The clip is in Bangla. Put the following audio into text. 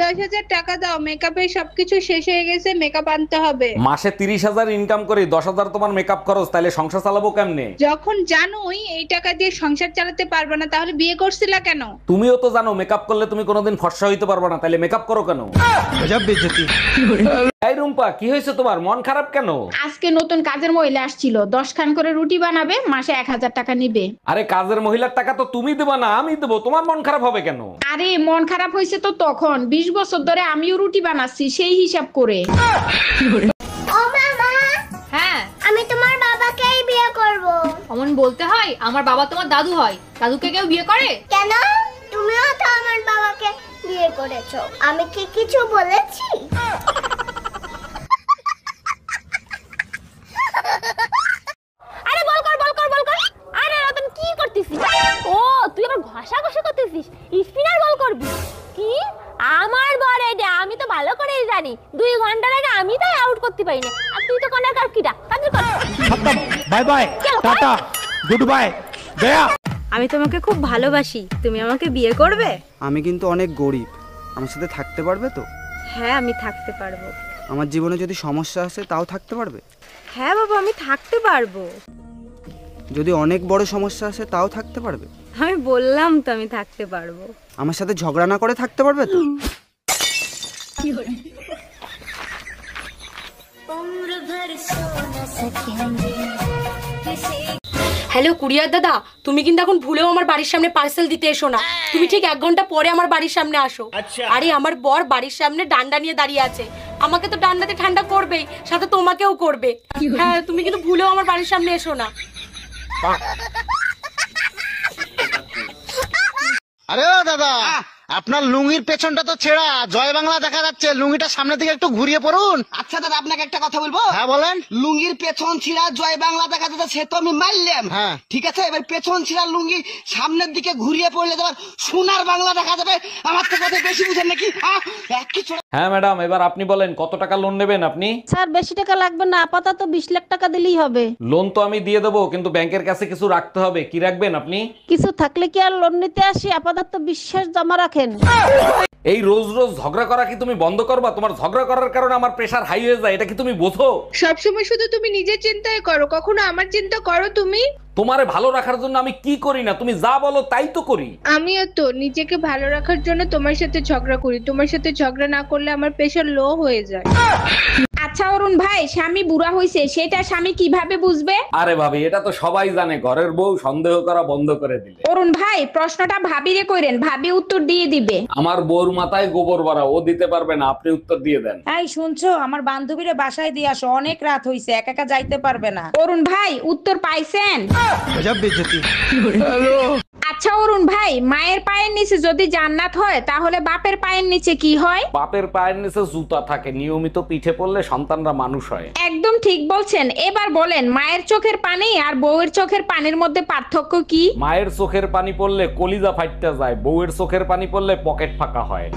10,000 টাকা দাও, মেকআপের সবকিছু শেষ হয়ে গেছে, মেকআপ আনতে হবে। মাসে 30,000 ইনকাম করি, 10,000 তোমার মেকআপ খরচ, তাইলে সংসার চালাবো কেমনে? যখন জানোই এই টাকা দিয়ে সংসার চালাতে পারবে না, তাহলে বিয়ে করছিলা কেন? তুমিও তো জানো মেকআপ করলে তুমি কোনোদিন ফর্সা হইতে পারবে না, তাইলে মেকআপ করো কেন? এই রুম্পা, কি হয়েছে তোমার? মন খারাপ কেন? আজকে নতুন কাজের মহিলা আসছিল, 10 খান করে রুটি বানাবে, মাসে 1000 টাকা নিবে। আরে কাজের মহিলার টাকা তো তুমি দেবা না, আমি দেবো, তোমার মন খারাপ হবে কেন? আরে মন খারাপ হয়েছে তো তখন, 20 বছর ধরে আমিও রুটি বানাচ্ছি, সেই হিসাব করে। ও মামা, হ্যাঁ, আমি তোমার বাবাকেই বিয়ে করব। অমন বলতে হয়? আমার বাবা তোমার দাদু হয়, দাদুকে কেউ বিয়ে করে? কেন? তুমিও তো আমার বাবাকে বিয়ে করেছো, আমি কি কিছু বলেছি? আরে বল কর। আরে রতন কি করতেছিস? ও তুই আবার ঘষাঘষি করতেছিস? স্পিনার বল করবি? কি আমার বল এটা? আমি তো ভালো করেই জানি, 2 ঘন্টার আগে আমি তাই আউট করতে পারি না, আর তুই তো কোনার কার কিটা কাজল কর। খতম, bye bye, tata, good bye, Gaya. আমি তোমাকে খুব ভালোবাসি, তুমি আমাকে বিয়ে করবে? আমি কিন্তু অনেক গরিব, আমার সাথে থাকতে পারবে তো? হ্যাঁ, আমি থাকতে পারবো। আমার জীবনে যদি সমস্যা আসে তাও থাকতে পারবে? হ্যাঁ বাবা, আমি থাকতে পারবো। যদি অনেক বড় সমস্যা আসে তাও থাকতে পারবে? আমি বললাম তো আমি থাকতে পারবো। আমার সাথে ঝগড়া না করে থাকতে পারবে তো? হ্যালো কুরিয়ার দাদা, তুমি কিন্তু এখন ভুলেও আমার বাড়ির সামনে পার্সেল দিতে এসো না, তুমি ঠিক 1 ঘন্টা পরে আমার বাড়ির সামনে আসো। আরে আমার বর বাড়ির সামনে ডান্ডা নিয়ে দাঁড়িয়ে আছে, আমাকে তো ডান্ডাতে ঠান্ডা করবেই, সাথে তোমাকেও করবে। হ্যাঁ, তুমি কিন্তু ভুলেও আমার বাড়ির সামনে এসো না। আরে ও দাদা, আপনার লুঙ্গির পেছনটা তো ছেঁড়া, জয় বাংলা দেখা যাচ্ছে, লুঙ্গিটা সামনে থেকে একটু ঘুরিয়ে পড়ুন। আচ্ছা দাদা, আপনাকে একটা কথা বলবো? হ্যাঁ বলেন। লুঙ্গির পেছন ছিঁড়া জয় বাংলা দেখা যাচ্ছে, সে তো আমি মারলাম। হ্যাঁ ঠিক আছে, এবার পেছন ছিঁড়া লুঙ্গি সামনের দিকে ঘুরিয়ে পড়লে তোমার সোনার বাংলা দেখা যাবে। আমার তো কথা বেশি বুঝেন নাকি? হ্যাঁ ম্যাডাম, এবার আপনি বলেন কত টাকা লোন নেবেন আপনি? স্যার বেশি টাকা লাগবে না, আপাতত 20 লাখ টাকা দিলেই হবে। লোন তো আমি দিয়ে দেবো, কিন্তু ব্যাংকের কাছে কিছু রাখতে হবে। কি রাখবেন আপনি? কিছু থাকলে কি আর লোন নিতে আসি? আপাতত বিশ্বাস জমা রাখেন। এই রোজ রোজ ঝগড়া করা কি তুমি বন্ধ করবা? তোমার ঝগড়া করার কারণে আমার প্রেসার হাই হয়ে যায়, এটা কি তুমি বোঝো? সবসময় শুধু তুমি নিজের চিন্তাই করো, কখনো আমার চিন্তা করো তুমি? তোমারে ভালো রাখার জন্য আমি কি করি না, তুমি যা বলো তাই তো করি। আমিও তো নিজেকে ভালো রাখার জন্য তোমার সাথে ঝগড়া করি, তোমার সাথে ঝগড়া না করলে আমার প্রেশার লো হয়ে যায়। আচ্ছা অরুণ ভাই, স্বামী বুড়া হয়েছে সেটা স্বামী কিভাবে বুঝবে? আরে ভাবি, এটা তো সবাই জানে, ঘরের বউ সন্দেহ করা বন্ধ করে দিলে। অরুণ ভাই, প্রশ্নটা ভাবিরে কইরেন, ভাবি উত্তর দিয়ে দিবে। আমার বউর মাথায় গোবর ভরা, ও দিতে পারবে না, আপনি উত্তর দিয়ে দেন। এই শুনছো, আমার বান্ধবীরে বাসায় দিয়ে আসো, অনেক রাত হইছে, একা একা যাইতে পারবে না। অরুণ ভাই, উত্তর পাইছেন? গজব বেইজ্জতি। আচ্ছা অরুণ ভাই, মায়ের পায়ের নিচে যদি জান্নাত হয়, তাহলে বাপের পায়ের নিচে কি হয়? বাপের পায়ের নিচে জুতা থাকে, নিয়মিত পিঠে পড়লে সন্তানরা মানুষ হয়। একদম ঠিক বলছেন। এবার বলেন, মায়ের চোখের পানি আর বউয়ের চোখের পানির মধ্যে পার্থক্য কি? মায়ের চোখের পানি পড়লে কলিজা ফাইটটা যায়, বউয়ের চোখের পানি পড়লে পকেট ফাঁকা হয়।